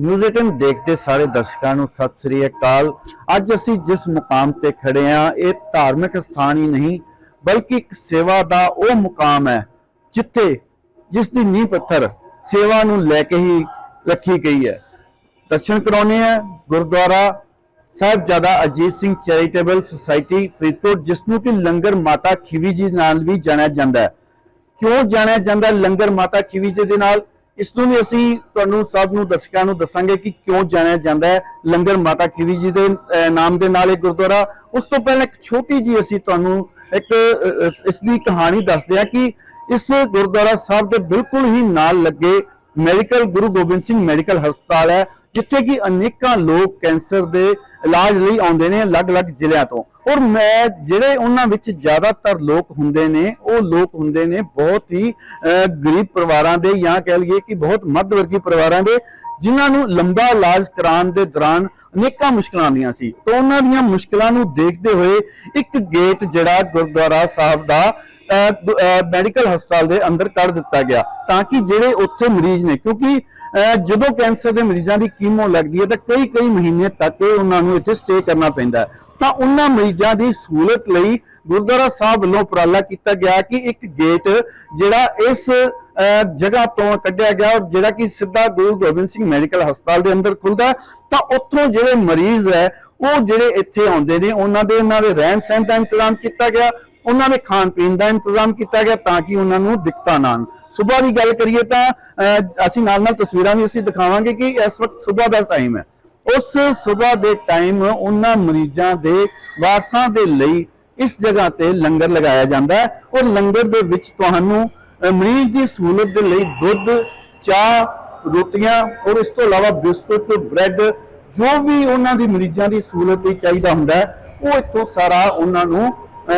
News 18 देखते सारे दर्शकों ਨੂੰ सत श्री अकाल। ਅੱਜ ਅਸੀਂ जिस मुकाम ਤੇ खड़े हाँ ये धार्मिक स्थान ही नहीं बल्कि एक सेवा का वो मुकाम है जिथे जिसकी नींह पत्थर सेवा ਨੂੰ ਲੈ ਕੇ ही रखी गई है। दर्शन कराने हैं गुरुद्वारा साहिबजादा अजीत सिंह चैरिटेबल सोसाइटी फरीदकोट, जिसनों कि लंगर माता खीवी जी नाल भी जाना जाता है। क्यों जाना जाता है लंगर माता खीवी जी के नाल, इसनों भी असी तुहानू सब नू दर्शकों नू दसांगे कि क्यों जाना जाता है लंगर माता खीवी जी के नाम के नाल गुरुद्वारा। उस तो पहले एक छोटी जी असी तुहानू एक इसकी कहानी दसदे हैं कि इस गुरुद्वारा साहब के बिल्कुल ही नाल लगे मैडिकल गुरु गोबिंद सिंह मैडिकल हस्पताल है, जिथे कि अनेकों लोग कैंसर के इलाज लिए आते हैं अलग अलग जिलों तो। और मैं जिहड़े उन्हां विच ज़्यादातर लोग हुंदे ने वो लोग हुंदे ने बहुत ही गरीब परिवारां दे या कह लीए कि बहुत मध्यवर्गी परिवारां दे, जिन्हां नूं लंबा इलाज कराउण दे दौरान अनेकों मुश्किलां आउंदियां सी। तो उन्हां दीयां मुश्किलां नूं देखदे होए एक गेट जिहड़ा गुरुद्वारा साहब दा मैडिकल हस्पताल के अंदर कर दिता गया ताकि जेडे उत्थे मरीज ने, क्योंकि जो कैंसर के मरीजों की कीमो लगती है तो कई कई महीने तक उन्होंने इत्थे स्टे करना पैंदा है। तो उन्होंने मरीजों की सहूलत लई गुरुद्वारा साहब वालों उपराला किया गया कि एक गेट जिहड़ा इस जगह तो कढ़िया गया और जिहड़ा कि सीधा गुरु गोबिंद सिंह मैडिकल हस्पताल के अंदर खुलता है। तो उत्थों जिहड़े मरीज है वो जिहड़े इत्थे आउंदे ने उन्हां दे रहन सहन का इंतजाम किया गया, उन्होंने खाण पीन का इंतजाम किया गया ताकि उन्होंने दिक्कत ना आन। सुबह की गल करिए तो असीं नाल नाल तस्वीरां भी असीं दिखावांगे कि इस वक्त सुबह का टाइम है। उस सुबह के टाइम उन्हां मरीजों के वारसां दे लई इस जगह ते लंगर लगाया जाता है और लंगर दे विच तुहानूं मरीज की सहूलत के लिए दुध, चाह, रोटियां और इस तो इलावा बिस्कुट, ब्रैड जो भी उन्हां दी मरीजों की सहूलत लई चाहीदा हुंदा है वो इत्थों सारा उन्होंने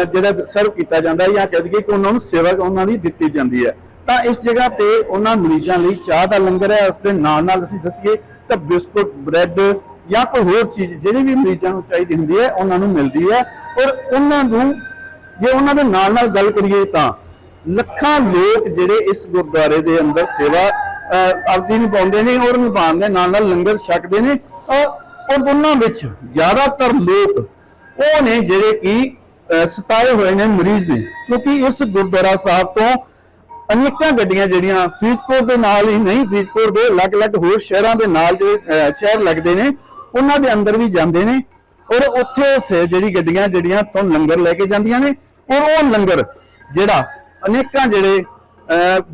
जिहड़ा सर्व किया जाता है या कह दईए कि उन्होंने सेवा उन्होंने दी जाती है। तो इस जगह पर उन्होंने मरीजों लिए चाह का लंगर है, उसके नाल नाल असीं दसीए तो बिस्कुट, ब्रैड या कोई होर चीज़ जिहड़ी भी मरीजों को चाहिए होंदी है उन्होंने मिलती है। और उन्होंने जे उन्होंने नाल नाल गल करिए तो ਲੱਖਾਂ लोग ਜਿਹੜੇ इस गुरुद्वारे के अंदर सेवा ਆਪਦੀ ਨਿਭਾਉਂਦੇ ਨੇ और ਨਿਭਾਉਣ ਦੇ ਨਾਲ ਨਾਲ ਲੰਗਰ ਛਕਦੇ ਨੇ। और ਉਹਨਾਂ ਵਿੱਚ ਜ਼ਿਆਦਾਤਰ ਲੋਕ ਉਹ ਨੇ ਜਿਹੜੇ ਕਿ ਸਤਾਏ ਹੋਏ ਨੇ ਮਰੀਜ਼ ਨੇ, क्योंकि इस गुरुद्वारा साहब तो अनेकों गड्डियां ਜਿਹੜੀਆਂ ਫਰੀਦਕੋਟ ਦੇ ਨਾਲ ही नहीं फरीदकोट ਦੇ अलग-अलग ਹੋਰ ਸ਼ਹਿਰਾਂ ਦੇ ਨਾਲ ਜਿਹੜੇ ਸ਼ਹਿਰ ਲੱਗਦੇ ਨੇ ਉਹਨਾਂ ਦੇ ਅੰਦਰ ਵੀ ਜਾਂਦੇ ਨੇ और ਉੱਥੇ ਜਿਹੜੀ ਗੱਡੀਆਂ ਜਿਹੜੀਆਂ ਤੋਂ ਲੰਗਰ ਲੈ ਕੇ ਜਾਂਦੀਆਂ ਨੇ और ਉਹ ਲੰਗਰ ਜਿਹੜਾ अनेकों जिहड़े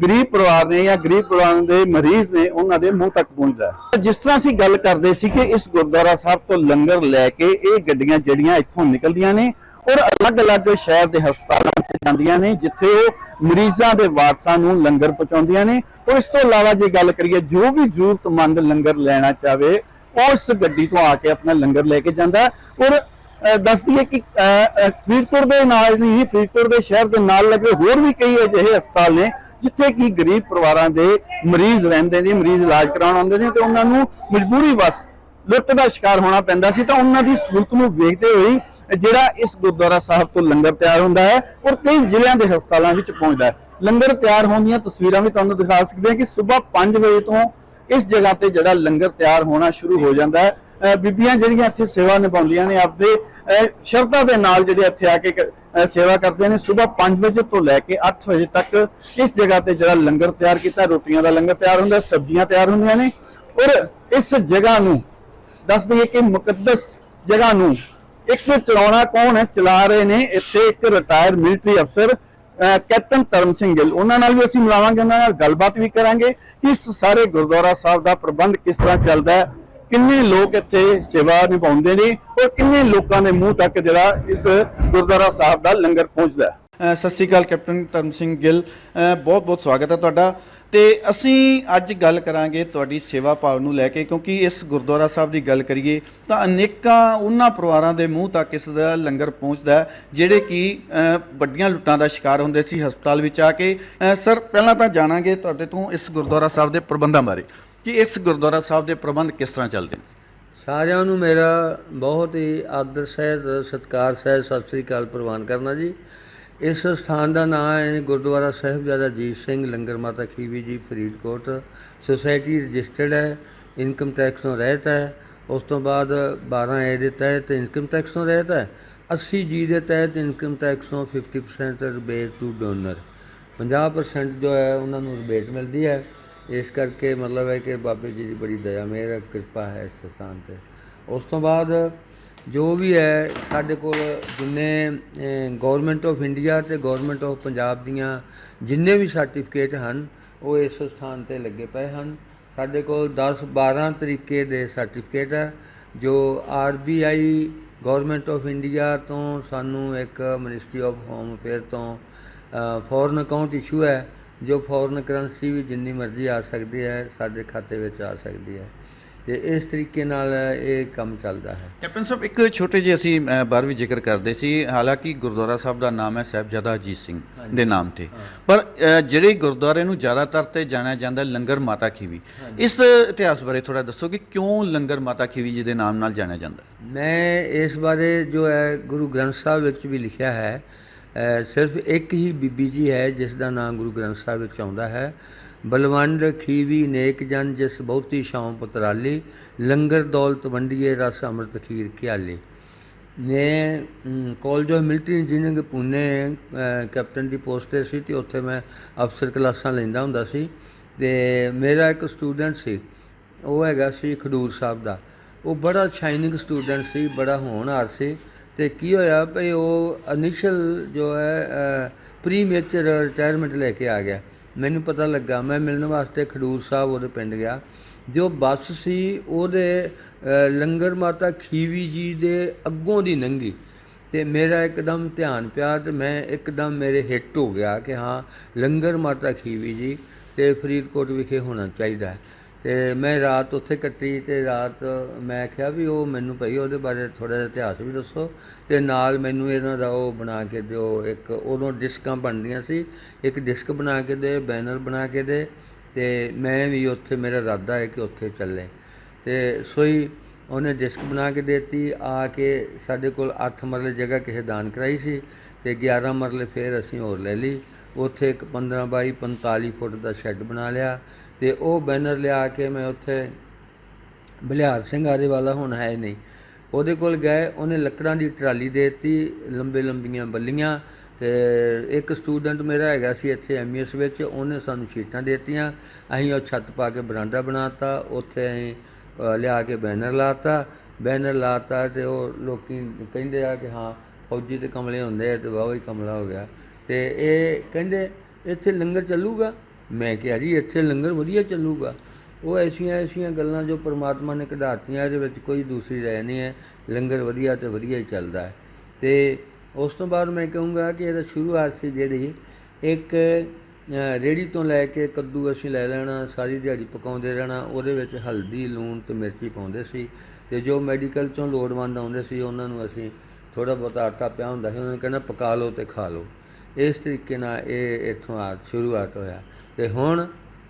गरीब परिवार ने या गरीब परिवार के मरीज ने उन्होंने मूँह तक पहुँचता है। जिस तरह असीं गल करते सी कि इस गुरुद्वारा साहब तो लंगर लैके ये गड्डियां जिहड़ियां इत्थों निकलदियां ने और अलग अलग शहर के हस्पतालों से जांदियां ने जिथे वो मरीजों के वारसां नूं लंगर पहुँचाउंदियां ने। और इस तो इलावा जे गल करिए जो भी जरूरतमंद लंगर लेना चाहे वो इस गड्डी तो आके अपना लंगर लैके जांदा है। और दस दिए कि फरीदकोट के नाल नहीं फरीदकोट के शहर के नाल लगे होर भी कई अजिहे हस्पताल ने जिथे कि गरीब परिवारों के मरीज रहिंदे ने, मरीज इलाज कराउण आउंदे ने ते उन्हां नूं मजबूरी वस लुੱਟ का शिकार होना पैंदा सी। तां उन्हां दी सहूलत नूं वेखदे होए जिहड़ा इस गुरुद्वारा साहब तो लंगर तैयार हुंदा है और कई जिलों के हस्पतालों विच पहुंचदा है। लंगर तैयार होण दीयां तस्वीरां भी तुहानूं दिखा सकदे हां कि सुबह 5 बजे तो इस जगह पर जिहड़ा लंगर तैयार होना शुरू हो जाता है। बीबियां जिहड़ियां इत्थे सेवा निभाउंदियां ने आपदे शरधा दे नाल जिहड़े इत्थे आके सेवा करते हैं। सुबह 5 बजे तो लैके 8 बजे तक इस जगह पर जिहड़ा लंगर तैयार किया, रोटियां का लंगर तैयार हुंदा, सब्जियां तैयार हुंदियां ने। और इस जगह नूं दस दईए कि मुकद्दस जगह नूं एक चलाउणा कौन है, चला रहे ने इत्थे एक रिटायर्ड मिलिटरी अफसर कैप्टन धर्म सिंह गिल। उन्हां नाल भी असीं मिलावांगे, उन्हां नाल गलबात भी करांगे कि इस सारे गुरुद्वारा साहब का प्रबंध किस तरह चलता है, किन्ने लोग इत्थे सेवा निभाउंदे ने और किन्ने लोगों के मूँह तक जिहड़ा इस गुरुद्वारा साहब का लंगर पहुँचदा है। सत श्री अकाल कैप्टन धर्म सिंह गिल, बहुत बहुत स्वागत है तुहाडा। ते असीं अज गल करांगे तुहाडी सेवा भाव नूं लैके, क्योंकि इस गुरुद्वारा साहब की गल करिए तो अनेकां उन्हां परिवारां दे मूँह तक इस दा लंगर पहुँचदा है जिहड़े कि वड्डियां लुੱਟਾਂ ਦਾ शिकार हुंदे सी हस्पताल विच आके। सर पहलां तां जाणांगे तुहाडे तों इस गुरुद्वारा साहब दे प्रबंधां बारे कि इस गुरुद्वारा साहब के प्रबंध किस तरह चलते हैं। सारिਆਂ ਨੂੰ मेरा बहुत ही आदर सहित सत्कार सहित सत श्री अकाल प्रवान करना जी। इस स्थान का नाम है गुरुद्वारा साहिबजादा अजीत सिंह लंगर माता खीवी जी फरीदकोट। सोसाइटी रजिस्टर्ड है, ਇਨਕਮ ਟੈਕਸ ਤੋਂ ਰਹਿਤ ਹੈ। ਉਸ ਤੋਂ ਬਾਅਦ 12A ਦੇ ਤਹਿਤ ਇਨਕਮ ਟੈਕਸ ਤੋਂ ਰਹਿਤ ਹੈ। 80G ਦੇ ਤਹਿਤ ਇਨਕਮ ਟੈਕਸ ਤੋਂ 50% ਰਿਬੇਟ ਟੂ ਡੋਨਰ, 50% ਜੋ ਹੈ ਉਹਨਾਂ ਨੂੰ ਰਿਬੇਟ ਮਿਲਦੀ ਹੈ। ਇਸ ਕਰਕੇ ਮਤਲਬ ਹੈ ਕਿ ਬਾਬੇ ਜੀ ਦੀ ਬੜੀ ਦਇਆ ਮਿਹਰ ਹੈ, ਕਿਰਪਾ ਹੈ ਇਸ ਸਥਾਨ 'ਤੇ। ਉਸ ਤੋਂ ਬਾਅਦ ਜੋ ਵੀ ਹੈ ਸਾਡੇ ਕੋਲ ਜਿੰਨੇ ਗੌਰਮੈਂਟ ਆਫ ਇੰਡੀਆ ਅਤੇ ਗੌਰਮੈਂਟ ਆਫ ਪੰਜਾਬ ਦੀਆਂ ਜਿੰਨੇ ਵੀ ਸਰਟੀਫਿਕੇਟ ਹਨ ਉਹ ਇਸ ਸਥਾਨ 'ਤੇ ਲੱਗੇ ਪਏ ਹਨ। ਸਾਡੇ ਕੋਲ 10-12 ਤਰੀਕੇ ਦੇ ਸਰਟੀਫਿਕੇਟ ਹੈ ਜੋ RBI ਗੌਰਮੈਂਟ ਆਫ ਇੰਡੀਆ ਤੋਂ ਸਾਨੂੰ ਇੱਕ ਮਿਨਿਸਟਰੀ ਆਫ ਹੋਮ ਅਫੇਅਰ ਤੋਂ ਫੋਰਨ ਅਕਾਊਂਟ ਇਸ਼ੂ ਹੈ, ਜੋ ਫੋਰਨ ਕਰੰਸੀ ਵੀ ਜਿੰਨੀ ਮਰਜ਼ੀ ਆ ਸਕਦੀ ਹੈ ਸਾਡੇ ਖਾਤੇ ਵਿੱਚ ਆ ਸਕਦੀ ਹੈ, ਅਤੇ ਇਸ ਤਰੀਕੇ ਨਾਲ ਇਹ ਕੰਮ ਚੱਲਦਾ ਹੈ। ਕੈਪਟਨ ਸਾਹਿਬ, ਇੱਕ ਛੋਟੇ ਜਿਹੇ ਅਸੀਂ ਬਾਹਰ ਵੀ ਜ਼ਿਕਰ ਕਰਦੇ ਸੀ, ਹਾਲਾਂਕਿ ਗੁਰਦੁਆਰਾ ਸਾਹਿਬ ਦਾ ਨਾਮ ਹੈ ਸਾਹਿਬਜ਼ਾਦਾ ਅਜੀਤ ਸਿੰਘ ਦੇ ਨਾਮ ਤੇ, ਪਰ ਜਿਹੜੇ ਗੁਰਦੁਆਰੇ ਨੂੰ ਜ਼ਿਆਦਾਤਰ ਤੇ ਜਾਣਿਆ ਜਾਂਦਾ ਲੰਗਰ ਮਾਤਾ ਖੀਵੀ, ਇਸ ਇਤਿਹਾਸ ਬਾਰੇ ਥੋੜਾ ਦੱਸੋ ਕਿ ਕਿਉਂ ਲੰਗਰ ਮਾਤਾ ਖੀਵੀ ਜੀ ਦੇ ਨਾਮ ਨਾਲ ਜਾਣਿਆ ਜਾਂਦਾ? ਮੈਂ ਇਸ ਬਾਰੇ ਜੋ ਹੈ ਗੁਰੂ ਗ੍ਰੰਥ ਸਾਹਿਬ ਵਿੱਚ ਵੀ ਲਿਖਿਆ ਹੈ। ਸਿਰਫ ਇੱਕ ਹੀ ਬੀਬੀ ਜੀ ਹੈ ਜਿਸ ਦਾ ਨਾਮ ਗੁਰੂ ਗ੍ਰੰਥ ਸਾਹਿਬ ਵਿੱਚ ਆਉਂਦਾ ਹੈ, ਬਲਵੰਡ ਖੀਵੀ ਨੇਕ ਜਨ ਜਿਸ ਬਹੁਤੀ ਛਾਉ ਪੁਤਰਾਲੀ, ਲੰਗਰ ਦੌਲਤ ਵੰਡੀਏ ਰਸ ਅੰਮ੍ਰਿਤ ਖੀਰ ਖਿਆਲੀ। ਨੇ college of military engineering Pune captain the post 'ਤੇ ਸੀ ਅਤੇ ਉੱਥੇ ਮੈਂ ਅਫਸਰ ਕਲਾਸਾਂ ਲੈਂਦਾ ਹੁੰਦਾ ਸੀ। ਅਤੇ ਮੇਰਾ ਇੱਕ ਸਟੂਡੈਂਟ ਸੀ, ਉਹ ਹੈਗਾ ਸੀ ਖਡੂਰ ਸਾਹਿਬ ਦਾ। ਉਹ ਬੜਾ ਸ਼ਾਈਨਿੰਗ ਸਟੂਡੈਂਟ ਸੀ, ਬੜਾ ਹੋਣਹਾਰ ਸੀ। ਅਤੇ ਕੀ ਹੋਇਆ ਭਈ ਉਹ ਇਨੀਸ਼ੀਅਲ ਜੋ ਹੈ ਪ੍ਰੀ ਮੇਚਰ ਰਿਟਾਇਰਮੈਂਟ ਲੈ ਕੇ ਆ ਗਿਆ। ਮੈਨੂੰ ਪਤਾ ਲੱਗਾ, ਮੈਂ ਮਿਲਣ ਵਾਸਤੇ ਖਡੂਰ ਸਾਹਿਬ ਉਹਦੇ ਪਿੰਡ ਗਿਆ। ਜੋ ਬੱਸ ਸੀ ਉਹਦੇ ਲੰਗਰ ਮਾਤਾ ਖੀਵੀ ਜੀ ਦੇ ਅੱਗੋਂ ਦੀ ਲੰਘੀ ਅਤੇ ਮੇਰਾ ਇੱਕਦਮ ਧਿਆਨ ਪਿਆ ਅਤੇ ਮੈਂ ਇੱਕਦਮ ਮੇਰੇ ਹਿੱਟ ਹੋ ਗਿਆ ਕਿ ਹਾਂ ਲੰਗਰ ਮਾਤਾ ਖੀਵੀ ਜੀ ਅਤੇ ਫਰੀਦਕੋਟ ਵਿਖੇ ਹੋਣਾ ਚਾਹੀਦਾ ਹੈ। ਅਤੇ ਮੈਂ ਰਾਤ ਉੱਥੇ ਕੱਟੀ ਅਤੇ ਰਾਤ ਮੈਂ ਕਿਹਾ ਵੀ ਉਹ ਮੈਨੂੰ ਭਾਈ ਉਹਦੇ ਬਾਰੇ ਥੋੜ੍ਹਾ ਜਿਹਾ ਇਤਿਹਾਸ ਵੀ ਦੱਸੋ ਅਤੇ ਨਾਲ ਮੈਨੂੰ ਇਹਨਾਂ ਦਾ ਉਹ ਬਣਾ ਕੇ ਦਿਓ, ਇੱਕ ਉਦੋਂ ਡਿਸਕਾਂ ਬਣਦੀਆਂ ਸੀ, ਇੱਕ ਡਿਸਕ ਬਣਾ ਕੇ ਦੇ, ਬੈਨਰ ਬਣਾ ਕੇ ਦੇ, ਅਤੇ ਮੈਂ ਵੀ ਉੱਥੇ ਮੇਰਾ ਇਰਾਦਾ ਹੈ ਕਿ ਉੱਥੇ ਚੱਲੇ। ਅਤੇ ਸੋਈ ਉਹਨੇ ਡਿਸਕ ਬਣਾ ਕੇ ਦੇਤੀ। ਆ ਕੇ ਸਾਡੇ ਕੋਲ 8 ਮਰਲੇ ਜਗ੍ਹਾ ਕਿਸੇ ਦਾਨ ਕਰਾਈ ਸੀ ਅਤੇ 11 ਮਰਲੇ ਫਿਰ ਅਸੀਂ ਹੋਰ ਲੈ ਲਈ। ਉੱਥੇ ਇੱਕ 15 ਬਾਈ 45 ਫੁੱਟ ਦਾ ਸ਼ੈੱਡ ਬਣਾ ਲਿਆ ਅਤੇ ਉਹ ਬੈਨਰ ਲਿਆ ਕੇ ਮੈਂ ਉੱਥੇ ਬਲਿਹਾਰ ਸਿੰਘ ਆਰੇ ਵਾਲਾ ਹੁਣ ਹੈ ਨਹੀਂ, ਉਹਦੇ ਕੋਲ ਗਏ। ਉਹਨੇ ਲੱਕੜਾਂ ਦੀ ਟਰਾਲੀ ਦੇ ਦਿੱਤੀ, ਲੰਬੀਆਂ ਬੱਲੀਆਂ। ਅਤੇ ਇੱਕ ਸਟੂਡੈਂਟ ਮੇਰਾ ਹੈਗਾ ਸੀ ਇੱਥੇ MES ਵਿੱਚ, ਉਹਨੇ ਸਾਨੂੰ ਸ਼ੀਟਾਂ ਦੇ ਦਿੱਤੀਆਂ। ਅਸੀਂ ਉਹ ਛੱਤ ਪਾ ਕੇ ਬਰਾਂਡਾ ਬਣਾ ਤਾ, ਉੱਥੇ ਅਸੀਂ ਲਿਆ ਕੇ ਬੈਨਰ ਲਾ ਤਾ ਅਤੇ ਉਹ ਲੋਕ ਕਹਿੰਦੇ ਆ ਕਿ ਹਾਂ ਫੌਜੀ ਅਤੇ ਕਮਲੇ ਹੁੰਦੇ ਆ ਅਤੇ ਵਾਹ ਹੀ ਕਮਲਾ ਹੋ ਗਿਆ। ਅਤੇ ਇਹ ਕਹਿੰਦੇ ਇੱਥੇ ਲੰਗਰ ਚੱਲੂਗਾ। ਮੈਂ ਕਿਹਾ ਜੀ ਇੱਥੇ ਲੰਗਰ ਵਧੀਆ ਚੱਲੂਗਾ। ਉਹ ਐਸੀਆਂ ਗੱਲਾਂ ਜੋ ਪਰਮਾਤਮਾ ਨੇ ਕਢਾਤੀਆਂ, ਇਹਦੇ ਵਿੱਚ ਕੋਈ ਦੂਸਰੀ ਰਾਏ ਨਹੀਂ ਹੈ। ਲੰਗਰ ਵਧੀਆ ਅਤੇ ਵਧੀਆ ਹੀ ਚੱਲਦਾ ਹੈ। ਅਤੇ ਉਸ ਤੋਂ ਬਾਅਦ ਮੈਂ ਕਹੂੰਗਾ ਕਿ ਇਹਦਾ ਸ਼ੁਰੂਆਤ ਸੀ ਜਿਹੜੀ ਇੱਕ ਰੇਹੜੀ ਤੋਂ ਲੈ ਕੇ ਕੱਦੂ ਅਸੀਂ ਲੈ ਲੈਣਾ, ਸਾਰੀ ਦਿਹਾੜੀ ਪਕਾਉਂਦੇ ਰਹਿਣਾ, ਉਹਦੇ ਵਿੱਚ ਹਲਦੀ ਲੂਣ ਅਤੇ ਮਿਰਚੀ ਪਾਉਂਦੇ ਸੀ। ਅਤੇ ਜੋ ਮੈਡੀਕਲ 'ਚੋਂ ਲੋੜਵੰਦ ਆਉਂਦੇ ਸੀ ਉਹਨਾਂ ਨੂੰ ਅਸੀਂ ਥੋੜ੍ਹਾ ਬਹੁਤਾ ਆਟਾ ਪਿਆ ਹੁੰਦਾ ਸੀ, ਉਹਨਾਂ ਨੂੰ ਕਹਿਣਾ ਪਕਾ ਲਓ ਅਤੇ ਖਾ ਲਓ। ਇਸ ਤਰੀਕੇ ਨਾਲ ਇਹ ਇੱਥੋਂ ਸ਼ੁਰੂਆਤ ਹੋਇਆ। ਅਤੇ ਹੁਣ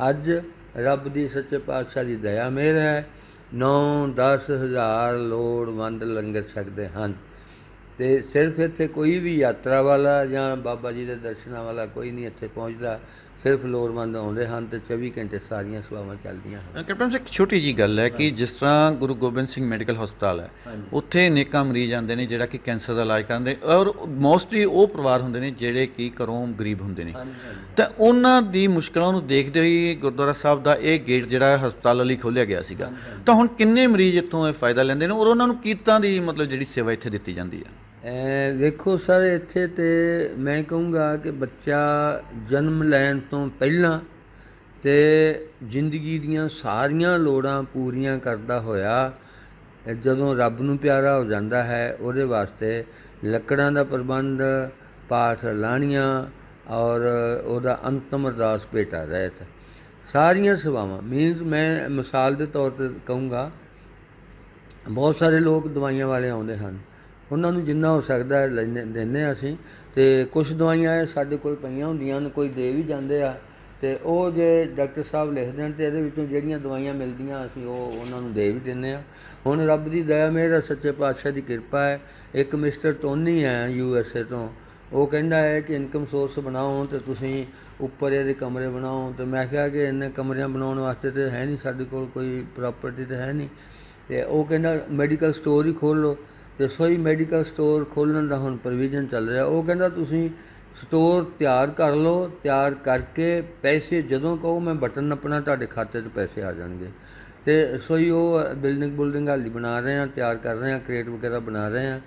ਅੱਜ ਰੱਬ ਦੀ ਸੱਚੇ ਪਾਤਸ਼ਾਹ ਦੀ ਦਇਆ ਮਿਹਰ ਹੈ, 9-10 ਹਜ਼ਾਰ ਲੋੜਵੰਦ ਲੰਗਰ ਛਕਦੇ ਹਨ। ਅਤੇ ਸਿਰਫ ਇੱਥੇ ਕੋਈ ਵੀ ਯਾਤਰਾ ਵਾਲਾ ਜਾਂ ਬਾਬਾ ਜੀ ਦੇ ਦਰਸ਼ਨਾਂ ਵਾਲਾ ਕੋਈ ਨਹੀਂ ਇੱਥੇ ਪਹੁੰਚਦਾ, ਸਿਰਫ ਲੋੜਵੰਦ ਆਉਂਦੇ ਹਨ ਅਤੇ 24 ਘੰਟੇ ਸਾਰੀਆਂ ਸੇਵਾਵਾਂ ਚੱਲਦੀਆਂ ਹਨ। ਕੈਪਟਨ ਸਾਹਿਬ, ਇੱਕ ਛੋਟੀ ਜਿਹੀ ਗੱਲ ਹੈ ਕਿ ਜਿਸ ਤਰ੍ਹਾਂ ਗੁਰੂ ਗੋਬਿੰਦ ਸਿੰਘ ਮੈਡੀਕਲ ਹਸਪਤਾਲ ਹੈ, ਉੱਥੇ ਅਨੇਕਾਂ ਮਰੀਜ਼ ਆਉਂਦੇ ਨੇ ਜਿਹੜਾ ਕਿ ਕੈਂਸਰ ਦਾ ਇਲਾਜ ਕਰਦੇ, ਔਰ ਮੋਸਟਲੀ ਉਹ ਪਰਿਵਾਰ ਹੁੰਦੇ ਨੇ ਜਿਹੜੇ ਕਿ ਘਰੋਂ ਗਰੀਬ ਹੁੰਦੇ ਨੇ, ਤਾਂ ਉਹਨਾਂ ਦੀ ਮੁਸ਼ਕਲਾਂ ਨੂੰ ਦੇਖਦੇ ਹੋਏ ਗੁਰਦੁਆਰਾ ਸਾਹਿਬ ਦਾ ਇਹ ਗੇਟ ਜਿਹੜਾ ਹਸਪਤਾਲ ਲਈ ਖੋਲ੍ਹਿਆ ਗਿਆ ਸੀਗਾ। ਤਾਂ ਹੁਣ ਕਿੰਨੇ ਮਰੀਜ਼ ਇੱਥੋਂ ਇਹ ਫਾਇਦਾ ਲੈਂਦੇ ਨੇ, ਔਰ ਉਹਨਾਂ ਨੂੰ ਕਿੱਦਾਂ ਦੀ ਮਤਲਬ ਜਿਹੜੀ ਸੇਵਾ ਇੱਥੇ ਦਿੱਤੀ ਜਾਂਦੀ ਹੈ? ਵੇਖੋ ਸਰ, ਇੱਥੇ ਤਾਂ ਮੈਂ ਕਹੂੰਗਾ ਕਿ ਬੱਚਾ ਜਨਮ ਲੈਣ ਤੋਂ ਪਹਿਲਾਂ ਅਤੇ ਜ਼ਿੰਦਗੀ ਦੀਆਂ ਸਾਰੀਆਂ ਲੋੜਾਂ ਪੂਰੀਆਂ ਕਰਦਾ ਹੋਇਆ ਜਦੋਂ ਰੱਬ ਨੂੰ ਪਿਆਰਾ ਹੋ ਜਾਂਦਾ ਹੈ, ਉਹਦੇ ਵਾਸਤੇ ਲੱਕੜਾਂ ਦਾ ਪ੍ਰਬੰਧ, ਪਾਠ ਲਾਣੀਆਂ ਔਰ ਉਹਦਾ ਅੰਤਮ ਅਰਦਾਸ ਭੇਟਾ ਰਹਿਤ, ਸਾਰੀਆਂ ਸੇਵਾਵਾਂ ਮੀਨਸ ਮੈਂ ਮਿਸਾਲ ਦੇ ਤੌਰ 'ਤੇ ਕਹੂੰਗਾ, ਬਹੁਤ ਸਾਰੇ ਲੋਕ ਦਵਾਈਆਂ ਵਾਲੇ ਆਉਂਦੇ ਹਨ, ਉਹਨਾਂ ਨੂੰ ਜਿੰਨਾ ਹੋ ਸਕਦਾ ਦਿੰਦੇ ਹਾਂ ਅਸੀਂ। ਅਤੇ ਕੁਛ ਦਵਾਈਆਂ ਸਾਡੇ ਕੋਲ ਪਈਆਂ ਹੁੰਦੀਆਂ ਹਨ, ਕੋਈ ਦੇ ਵੀ ਜਾਂਦੇ ਆ, ਅਤੇ ਉਹ ਜੇ ਡਾਕਟਰ ਸਾਹਿਬ ਲਿਖ ਦੇਣ ਅਤੇ ਇਹਦੇ ਵਿੱਚੋਂ ਜਿਹੜੀਆਂ ਦਵਾਈਆਂ ਮਿਲਦੀਆਂ ਅਸੀਂ ਉਹ ਉਹਨਾਂ ਨੂੰ ਦੇ ਵੀ ਦਿੰਦੇ ਹਾਂ। ਹੁਣ ਰੱਬ ਦੀ ਦਇਆ ਮਿਹਰ, ਸੱਚੇ ਪਾਤਸ਼ਾਹ ਦੀ ਕਿਰਪਾ ਹੈ। ਇੱਕ ਮਿਸਟਰ ਟੋਨੀ ਹੈ USA ਤੋਂ, ਉਹ ਕਹਿੰਦਾ ਹੈ ਕਿ ਇਨਕਮ ਸੋਰਸ ਬਣਾਓ ਤੇ ਤੁਸੀਂ ਉੱਪਰ ਇਹਦੇ ਕਮਰੇ ਬਣਾਓ। ਤੇ ਮੈਂ ਕਿਹਾ ਕਿ ਇੰਨੇ ਕਮਰਿਆਂ ਬਣਾਉਣ ਵਾਸਤੇ ਤੇ ਹੈ ਨਹੀਂ ਸਾਡੇ ਕੋਲ ਕੋਈ ਪ੍ਰਾਪਰਟੀ ਤਾਂ ਹੈ ਨਹੀਂ। ਤੇ ਉਹ ਕਹਿੰਦਾ ਮੈਡੀਕਲ ਸਟੋਰ ਹੀ ਖੋਲ੍ਹ ਲਓ। ਤੇ ਸੋਈ ਮੈਡੀਕਲ ਸਟੋਰ ਖੋਲ੍ਹਣ ਦਾ ਹੁਣ ਪ੍ਰੋਵੀਜ਼ਨ ਚੱਲ ਰਿਹਾ। ਉਹ ਕਹਿੰਦਾ ਤੁਸੀਂ ਸਟੋਰ ਤਿਆਰ ਕਰ ਲਓ, ਤਿਆਰ ਕਰਕੇ ਪੈਸੇ ਜਦੋਂ ਕਹੋ ਮੈਂ ਬਟਨ ਨੱਪਣਾ ਤੁਹਾਡੇ ਖਾਤੇ 'ਚ ਪੈਸੇ ਆ ਜਾਣਗੇ। ਤੇ ਸੋਈ ਉਹ ਬਿਲਡਿੰਗ ਹਾਲੀ ਬਣਾ ਰਹੇ ਹਾਂ, ਤਿਆਰ ਕਰ ਰਹੇ ਹਾਂ, ਕ੍ਰੇਟ ਵਗੈਰਾ ਬਣਾ ਰਹੇ ਹਾਂ।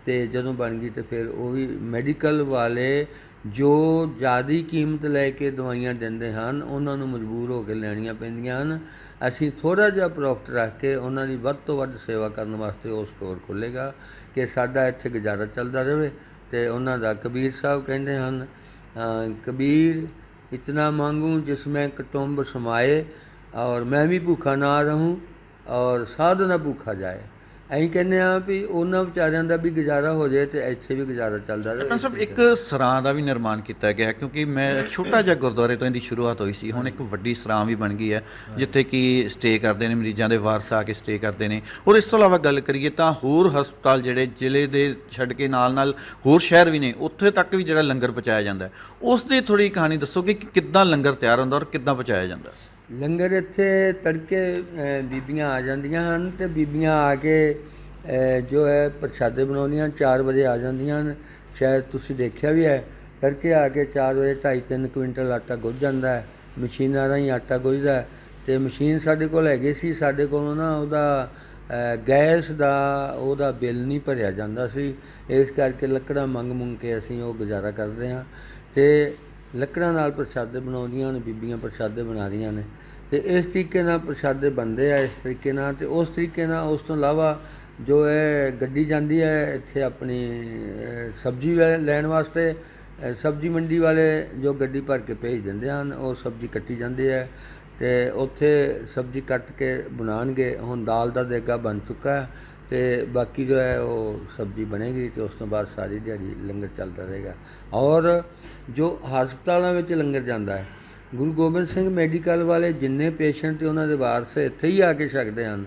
ਤੇ ਜਦੋਂ ਬਣ ਗਈ ਤੇ ਫਿਰ ਉਹ ਵੀ ਮੈਡੀਕਲ ਵਾਲੇ ਜੋ ਜ਼ਿਆਦਾ ਕੀਮਤ ਲੈ ਕੇ ਦਵਾਈਆਂ ਦਿੰਦੇ ਹਨ ਉਹਨਾਂ ਨੂੰ ਮਜਬੂਰ ਹੋ ਕੇ ਲੈਣੀਆਂ ਪੈਂਦੀਆਂ ਹਨ। ਅਸੀਂ ਥੋੜ੍ਹਾ ਜਿਹਾ ਪ੍ਰੋਫਿਟ ਰੱਖ ਕੇ ਉਹਨਾਂ ਦੀ ਵੱਧ ਤੋਂ ਵੱਧ ਸੇਵਾ ਕਰਨ ਵਾਸਤੇ ਉਹ ਸਟੋਰ ਖੋਲ੍ਹੇਗਾ ਕਿ ਸਾਡਾ ਇੱਥੇ ਗੁਜ਼ਾਰਾ ਚੱਲਦਾ ਰਹੇ। ਤੇ ਉਹਨਾਂ ਦਾ ਕਬੀਰ ਸਾਹਿਬ ਕਹਿੰਦੇ ਹਨ, ਕਬੀਰ ਇਤਨਾ ਮੰਗੂ ਜਿਸमें कुटुंब समाए और मैं भी भूखा ना रहूं और साध ना भूखा जाए। ਅਸੀਂ ਕਹਿੰਦੇ ਹਾਂ ਵੀ ਉਹਨਾਂ ਵਿਚਾਰਿਆਂ ਦਾ ਵੀ ਗੁਜ਼ਾਰਾ ਹੋ ਜਾਏ ਤੇ ਇੱਥੇ ਵੀ ਗੁਜ਼ਾਰਾ ਚੱਲਦਾ ਰਹੇ। ਕੈਪਟਨ ਸਾਹਿਬ, ਇੱਕ ਸਰਾਂ ਦਾ ਵੀ ਨਿਰਮਾਣ ਕੀਤਾ ਗਿਆ ਕਿਉਂਕਿ ਮੈਂ ਛੋਟਾ ਜਿਹਾ ਗੁਰਦੁਆਰੇ ਤੋਂ ਇਹਦੀ ਸ਼ੁਰੂਆਤ ਹੋਈ ਸੀ, ਹੁਣ ਇੱਕ ਵੱਡੀ ਸਰਾਂ ਵੀ ਬਣ ਗਈ ਹੈ ਜਿੱਥੇ ਕਿ ਸਟੇ ਕਰਦੇ ਨੇ ਮਰੀਜ਼ਾਂ ਦੇ ਵਾਰਸ ਆ ਕੇ ਸਟੇ ਕਰਦੇ ਨੇ। ਔਰ ਇਸ ਤੋਂ ਇਲਾਵਾ ਗੱਲ ਕਰੀਏ ਤਾਂ ਹੋਰ ਹਸਪਤਾਲ ਜਿਹੜੇ ਜ਼ਿਲ੍ਹੇ ਦੇ ਛੱਡ ਕੇ ਨਾਲ ਹੋਰ ਸ਼ਹਿਰ ਵੀ ਨੇ, ਉੱਥੇ ਤੱਕ ਵੀ ਜਿਹੜਾ ਲੰਗਰ ਪਹੁੰਚਾਇਆ ਜਾਂਦਾ, ਉਸ ਦੀ ਥੋੜ੍ਹੀ ਕਹਾਣੀ ਦੱਸੋਗੇ ਕਿ ਕਿੱਦਾਂ ਲੰਗਰ ਤਿਆਰ ਹੁੰਦਾ ਔਰ ਕਿੱਦਾਂ ਪਹੁੰਚਾਇਆ ਜਾਂਦਾ? ਲੰਗਰ ਇੱਥੇ ਤੜਕੇ ਬੀਬੀਆਂ ਆ ਜਾਂਦੀਆਂ ਹਨ ਤੇ ਬੀਬੀਆਂ ਆ ਕੇ ਜੋ ਹੈ ਪ੍ਰਸ਼ਾਦੇ ਬਣਾਉਂਦੀਆਂ 4 ਵਜੇ ਆ ਜਾਂਦੀਆਂ ਹਨ। ਸ਼ਾਇਦ ਤੁਸੀਂ ਦੇਖਿਆ ਵੀ ਹੈ, ਤੜਕੇ ਆ ਕੇ 4 ਵਜੇ 2.5-3 ਕੁਇੰਟਲ ਆਟਾ ਗੁੱਝ ਜਾਂਦਾ ਹੈ। ਮਸ਼ੀਨਾਂ ਰਾਹੀਂ ਆਟਾ ਗੁੱਝਦਾ ਤੇ ਮਸ਼ੀਨ ਸਾਡੇ ਕੋਲ ਹੈਗੀ ਸੀ, ਸਾਡੇ ਕੋਲੋਂ ਨਾ ਉਹਦਾ ਗੈਸ ਦਾ ਉਹਦਾ ਬਿੱਲ ਨਹੀਂ ਭਰਿਆ ਜਾਂਦਾ ਸੀ, ਇਸ ਕਰਕੇ ਲੱਕੜਾਂ ਮੰਗ ਕੇ ਅਸੀਂ ਉਹ ਗੁਜ਼ਾਰਾ ਕਰਦੇ ਹਾਂ। ਤੇ ਲੱਕੜਾਂ ਨਾਲ ਪ੍ਰਸ਼ਾਦੇ ਬਣਾਉਂਦੀਆਂ ਨੇ ਬੀਬੀਆਂ, ਪ੍ਰਸ਼ਾਦੇ ਬਣਾ ਰਹੀਆਂ ਨੇ ਤੇ ਇਸ ਤਰੀਕੇ ਨਾਲ ਪ੍ਰਸ਼ਾਦੇ ਬਣਦੇ ਆ, ਇਸ ਤਰੀਕੇ ਨਾਲ। ਤੇ ਉਸ ਤਰੀਕੇ ਨਾਲ ਉਸ ਤੋਂ ਇਲਾਵਾ ਜੋ ਹੈ ਗੱਡੀ ਜਾਂਦੀ ਹੈ ਇੱਥੇ ਆਪਣੀ ਸਬਜ਼ੀ ਲੈਣ ਵਾਸਤੇ। ਸਬਜ਼ੀ ਮੰਡੀ ਵਾਲੇ ਜੋ ਗੱਡੀ ਭਰ ਕੇ ਭੇਜ ਦਿੰਦੇ ਹਨ, ਉਹ ਸਬਜ਼ੀ ਕੱਟੀ ਜਾਂਦੀ ਹੈ ਤੇ ਉੱਥੇ ਸਬਜ਼ੀ ਕੱਟ ਕੇ ਬਣਾਉਣਗੇ। ਹੁਣ ਦਾਲ ਦਾ ਦੇਗਾ ਬਣ ਚੁੱਕਾ ਹੈ ਤੇ ਬਾਕੀ ਜੋ ਹੈ ਉਹ ਸਬਜ਼ੀ ਬਣੇਗੀ ਤੇ ਉਸ ਤੋਂ ਬਾਅਦ ਸਾਰੀ ਦਿਹਾੜੀ ਲੰਗਰ ਚੱਲਦਾ ਰਹੇਗਾ। ਔਰ ਜੋ ਹਸਪਤਾਲਾਂ ਵਿੱਚ ਲੰਗਰ ਜਾਂਦਾ ਹੈ, ਗੁਰੂ ਗੋਬਿੰਦ ਸਿੰਘ ਮੈਡੀਕਲ ਵਾਲੇ ਜਿੰਨੇ ਪੇਸ਼ੈਂਟ ਤੇ ਉਹਨਾਂ ਦੇ ਵਾਰਸ ਇੱਥੇ ਹੀ ਆ ਕੇ ਛਕਦੇ ਹਨ।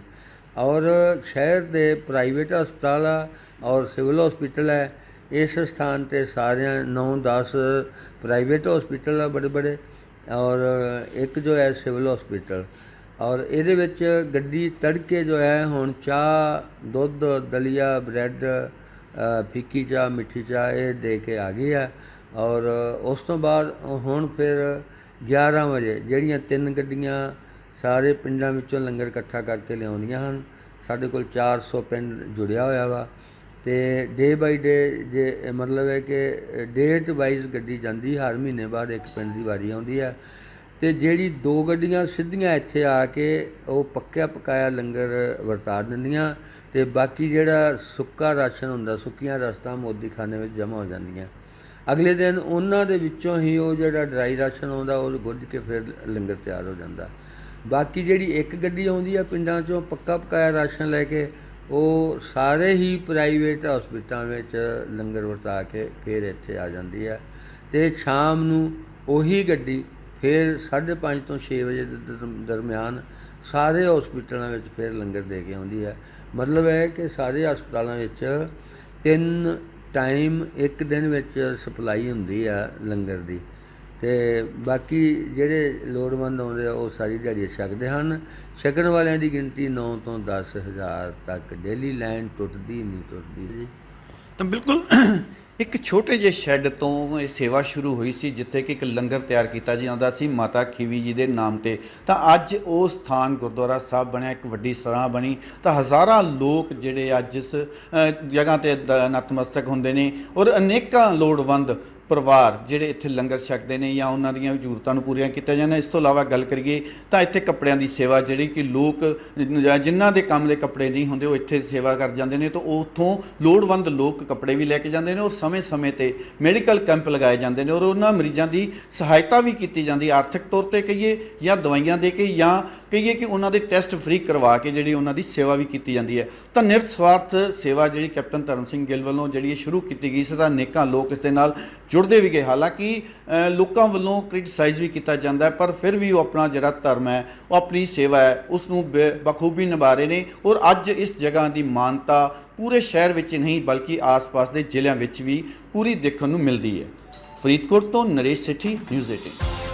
ਔਰ ਸ਼ਹਿਰ ਦੇ ਪ੍ਰਾਈਵੇਟ ਹਸਪਤਾਲ ਆ ਔਰ ਸਿਵਲ ਹਸਪੀਟਲ ਹੈ। ਇਸ ਸਥਾਨ 'ਤੇ ਸਾਰਿਆਂ 9-10 ਪ੍ਰਾਈਵੇਟ ਹਸਪੀਟਲ ਆ ਬੜੇ ਔਰ ਇੱਕ ਜੋ ਹੈ ਸਿਵਲ ਹਸਪੀਟਲ। ਔਰ ਇਹਦੇ ਵਿੱਚ ਗੱਡੀ ਤੜਕੇ ਜੋ ਹੈ ਹੁਣ ਚਾਹ, ਦੁੱਧ, ਦਲੀਆ, ਬ੍ਰੈਡ, ਫਿੱਕੀ ਚਾਹ, ਮਿੱਠੀ ਚਾਹ ਇਹ ਦੇ ਕੇ ਆ ਗਈ ਹੈ। ਔਰ ਉਸ ਤੋਂ ਬਾਅਦ ਹੁਣ ਫਿਰ 11 ਵਜੇ ਜਿਹੜੀਆਂ 3 ਗੱਡੀਆਂ ਸਾਰੇ ਪਿੰਡਾਂ ਵਿੱਚੋਂ ਲੰਗਰ ਇਕੱਠਾ ਕਰਕੇ ਲਿਆਉਂਦੀਆਂ ਹਨ। ਸਾਡੇ ਕੋਲ 400 ਪਿੰਡ ਜੁੜਿਆ ਹੋਇਆ ਵਾ ਤੇ ਡੇ ਬਾਈ ਡੇ ਜੇ ਮਤਲਬ ਹੈ ਕਿ ਡੇਟ ਵਾਈਜ਼ ਗੱਡੀ ਜਾਂਦੀ, ਹਰ ਮਹੀਨੇ ਬਾਅਦ ਇੱਕ ਪਿੰਡ ਦੀ ਵਾਰੀ ਆਉਂਦੀ ਹੈ। ਤੇ ਜਿਹੜੀ 2 ਗੱਡੀਆਂ ਸਿੱਧੀਆਂ ਇੱਥੇ ਆ ਕੇ ਉਹ ਪੱਕਿਆ ਪਕਾਇਆ ਲੰਗਰ ਵਰਤਾ ਦਿੰਦੀਆਂ ਤੇ ਬਾਕੀ ਜਿਹੜਾ ਸੁੱਕਾ ਰਾਸ਼ਨ ਹੁੰਦਾ, ਸੁੱਕੀਆਂ ਰਸਤਾਂ ਮੋਦੀ ਖਾਨੇ ਵਿੱਚ ਜਮ੍ਹਾਂ ਹੋ ਜਾਂਦੀਆਂ। ਅਗਲੇ ਦਿਨ ਉਹਨਾਂ ਦੇ ਵਿੱਚੋਂ ਹੀ ਉਹ ਜਿਹੜਾ ਡਰਾਈ ਰਾਸ਼ਨ ਆਉਂਦਾ ਉਹ ਗੁੱਝ ਕੇ ਫਿਰ ਲੰਗਰ ਤਿਆਰ ਹੋ ਜਾਂਦਾ। ਬਾਕੀ ਜਿਹੜੀ ਇੱਕ ਗੱਡੀ ਆਉਂਦੀ ਆ ਪਿੰਡਾਂ 'ਚੋਂ ਪੱਕਾ ਪਕਾਇਆ ਰਾਸ਼ਨ ਲੈ ਕੇ, ਉਹ ਸਾਰੇ ਹੀ ਪ੍ਰਾਈਵੇਟ ਹਸਪਤਾਲਾਂ ਵਿੱਚ ਲੰਗਰ ਵਰਤਾ ਕੇ ਫਿਰ ਇੱਥੇ ਆ ਜਾਂਦੀ ਹੈ। ਤੇ ਸ਼ਾਮ ਨੂੰ ਉਹੀ ਗੱਡੀ ਫਿਰ 5:30 ਤੋਂ 6 ਵਜੇ ਦੇ ਦਰਮਿਆਨ ਸਾਰੇ ਹਸਪਤਾਲਾਂ ਵਿੱਚ ਫਿਰ ਲੰਗਰ ਦੇ ਕੇ ਆਉਂਦੀ ਹੈ। ਮਤਲਬ ਹੈ ਕਿ ਸਾਰੇ ਹਸਪਤਾਲਾਂ ਵਿੱਚ 3 ਟਾਈਮ ਇੱਕ ਦਿਨ ਵਿੱਚ ਸਪਲਾਈ ਹੁੰਦੀ ਆ ਲੰਗਰ ਦੀ। ਤੇ ਬਾਕੀ ਜਿਹੜੇ ਲੋੜਵੰਦ ਆਉਂਦੇ ਆ ਉਹ ਸਾਰੀ ਦਿਹਾੜੀ ਛਕਦੇ ਹਨ। ਛਕਣ ਵਾਲਿਆਂ ਦੀ ਗਿਣਤੀ 9 ਤੋਂ 10,000 ਤੱਕ ਡੇਲੀ ਲਾਈਨ ਟੁੱਟਦੀ ਜੀ। ਤਾਂ ਬਿਲਕੁਲ ਇੱਕ ਛੋਟੇ ਜਿਹੇ ਸ਼ੈੱਡ ਤੋਂ ਇਹ ਸੇਵਾ ਸ਼ੁਰੂ ਹੋਈ ਸੀ ਜਿੱਥੇ ਕਿ ਇੱਕ ਲੰਗਰ ਤਿਆਰ ਕੀਤਾ ਜਾਂਦਾ ਸੀ ਮਾਤਾ ਖੀਵੀ ਜੀ ਦੇ ਨਾਮ ਤੇ। ਤਾਂ ਅੱਜ ਉਹ ਸਥਾਨ ਗੁਰਦੁਆਰਾ ਸਾਹਿਬ ਬਣਿਆ, ਇੱਕ ਵੱਡੀ ਸਰਾਂ ਬਣੀ। ਤਾਂ ਹਜ਼ਾਰਾਂ ਲੋਕ ਜਿਹੜੇ ਅੱਜ ਇਸ ਜਗ੍ਹਾ 'ਤੇ ਨਤਮਸਤਕ ਹੁੰਦੇ ਨੇ ਔਰ ਅਨੇਕਾਂ ਲੋੜਵੰਦ ਪਰਿਵਾਰ ਜਿਹੜੇ ਇੱਥੇ ਲੰਗਰ ਛਕਦੇ ਨੇ ਜਾਂ ਉਹਨਾਂ ਦੀਆਂ ਜ਼ਰੂਰਤਾਂ ਨੂੰ ਪੂਰੀਆਂ ਕੀਤਾ ਜਾਂਦਾ। ਇਸ ਤੋਂ ਇਲਾਵਾ ਗੱਲ ਕਰੀਏ ਤਾਂ ਇੱਥੇ ਕੱਪੜਿਆਂ ਦੀ ਸੇਵਾ ਜਿਹੜੀ ਕਿ ਲੋਕ ਜਿਨ੍ਹਾਂ ਦੇ ਕੰਮ ਦੇ ਕੱਪੜੇ ਨਹੀਂ ਹੁੰਦੇ ਉਹ ਇੱਥੇ ਸੇਵਾ ਕਰ ਜਾਂਦੇ ਨੇ ਤਾਂ ਉੱਥੋਂ ਲੋੜਵੰਦ ਲੋਕ ਕੱਪੜੇ ਵੀ ਲੈ ਕੇ ਜਾਂਦੇ ਨੇ ਔਰ ਸਮੇਂ-ਸਮੇਂ 'ਤੇ ਮੈਡੀਕਲ ਕੈਂਪ ਲਗਾਏ ਜਾਂਦੇ ਨੇ ਔਰ ਉਹਨਾਂ ਮਰੀਜ਼ਾਂ ਦੀ ਸਹਾਇਤਾ ਵੀ ਕੀਤੀ ਜਾਂਦੀ, ਆਰਥਿਕ ਤੌਰ 'ਤੇ ਕਹੀਏ ਜਾਂ ਦਵਾਈਆਂ ਦੇ ਕੇ ਜਾਂ ਕਹੀਏ ਕਿ ਉਹਨਾਂ ਦੇ ਟੈਸਟ ਫ੍ਰੀ ਕਰਵਾ ਕੇ ਜਿਹੜੀ ਉਹਨਾਂ ਦੀ ਸੇਵਾ ਵੀ ਕੀਤੀ ਜਾਂਦੀ ਹੈ। ਤਾਂ ਨਿਰਸਵਾਰਥ ਸੇਵਾ ਜਿਹੜੀ ਕੈਪਟਨ ਧਰਮ ਸਿੰਘ ਗਿੱਲ ਵੱਲੋਂ ਜਿਹੜੀ ਇਹ ਸ਼ੁਰੂ ਕੀਤੀ ਗਈ ਸੀ ਤਾਂ ਅਨੇਕਾਂ ਲੋਕ ਇਸ ਦੇ ਨਾਲ ਜੁੜਦੇ ਵੀ ਗਏ। ਹਾਲਾਂਕਿ ਲੋਕਾਂ ਵੱਲੋਂ ਕ੍ਰਿਟਿਸਾਈਜ਼ ਵੀ ਕੀਤਾ ਜਾਂਦਾ ਹੈ, ਪਰ ਫਿਰ ਵੀ ਉਹ ਆਪਣਾ ਜਿਹੜਾ ਧਰਮ ਹੈ, ਉਹ ਆਪਣੀ ਸੇਵਾ ਹੈ, ਉਸ ਨੂੰ ਬਖੂਬੀ ਨਿਭਾ ਰਹੇ ਨੇ। ਔਰ ਅੱਜ ਇਸ ਜਗ੍ਹਾ ਦੀ ਮਾਨਤਾ ਪੂਰੇ ਸ਼ਹਿਰ ਵਿੱਚ ਨਹੀਂ ਬਲਕਿ ਆਸ-ਪਾਸ ਦੇ ਜ਼ਿਲ੍ਹਿਆਂ ਵਿੱਚ ਵੀ ਪੂਰੀ ਦੇਖਣ ਨੂੰ ਮਿਲਦੀ ਹੈ। ਫਰੀਦਕੋਟ ਤੋਂ ਨਰੇਸ਼ ਸੇਠੀ, ਨਿਊਜ਼ 18।